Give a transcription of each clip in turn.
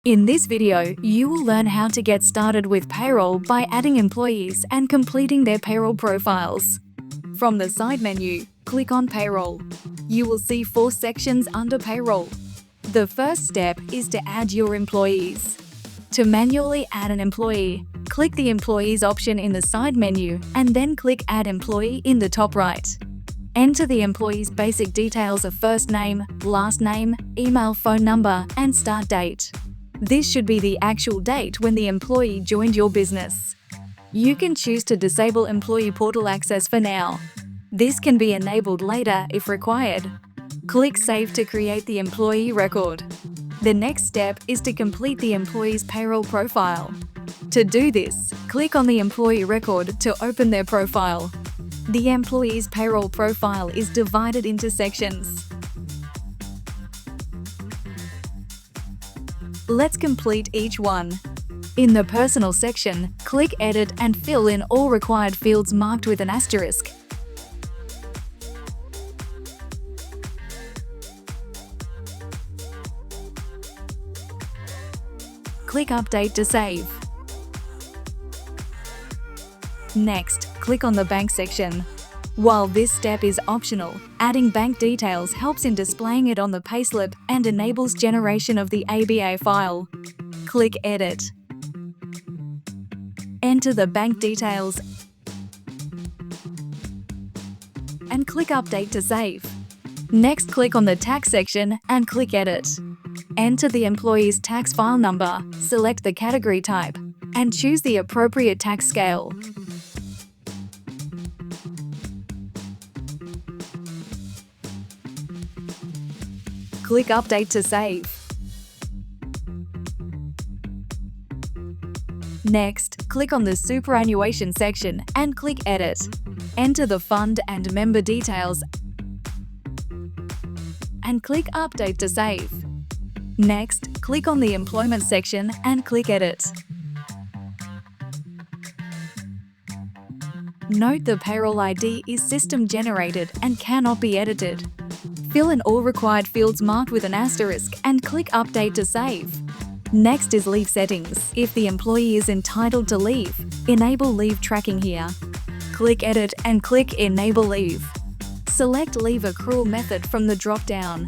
In this video, you will learn how to get started with payroll by adding employees and completing their payroll profiles. From the side menu, click on Payroll. You will see 4 sections under Payroll. The first step is to add your employees. To manually add an employee, click the Employees option in the side menu and then click Add Employee in the top right. Enter the employee's basic details of first name, last name, email, phone number, and start date. This should be the actual date when the employee joined your business. You can choose to disable employee portal access for now. This can be enabled later if required. Click Save to create the employee record. The next step is to complete the employee's payroll profile. To do this, click on the employee record to open their profile. The employee's payroll profile is divided into sections. Let's complete each one. In the Personal section, click Edit and fill in all required fields marked with an asterisk. Click Update to save. Next, click on the Bank section. While this step is optional, adding bank details helps in displaying it on the payslip and enables generation of the ABA file. Click Edit. Enter the bank details and click Update to save. Next, click on the Tax section and click Edit. Enter the employee's tax file number, select the category type, and choose the appropriate tax scale. Click Update to save. Next, click on the Superannuation section and click Edit. Enter the fund and member details and click Update to save. Next, click on the Employment section and click Edit. Note the payroll ID is system-generated and cannot be edited. Fill in all required fields marked with an asterisk and click Update to save. Next is Leave settings. If the employee is entitled to leave, enable leave tracking here. Click Edit and click Enable Leave. Select Leave Accrual Method from the drop-down.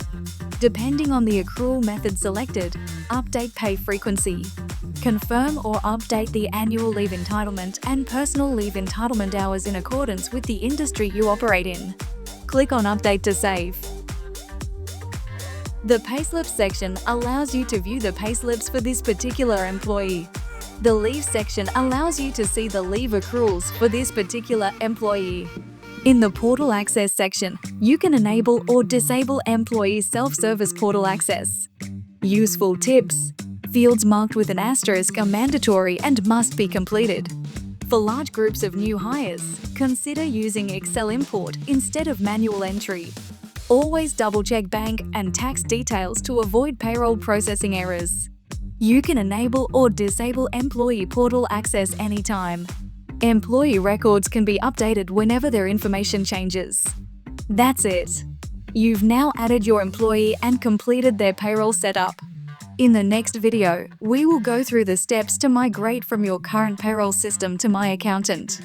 Depending on the accrual method selected, update pay frequency. Confirm or update the annual leave entitlement and personal leave entitlement hours in accordance with the industry you operate in. Click on Update to save. The Payslips section allows you to view the payslips for this particular employee. The Leave section allows you to see the leave accruals for this particular employee. In the Portal Access section, you can enable or disable employee self-service portal access. Useful tips. Fields marked with an asterisk are mandatory and must be completed. For large groups of new hires, consider using Excel import instead of manual entry. Always double-check bank and tax details to avoid payroll processing errors. You can enable or disable employee portal access anytime. Employee records can be updated whenever their information changes. That's it. You've now added your employee and completed their payroll setup. In the next video, we will go through the steps to migrate from your current payroll system to Myaccountant.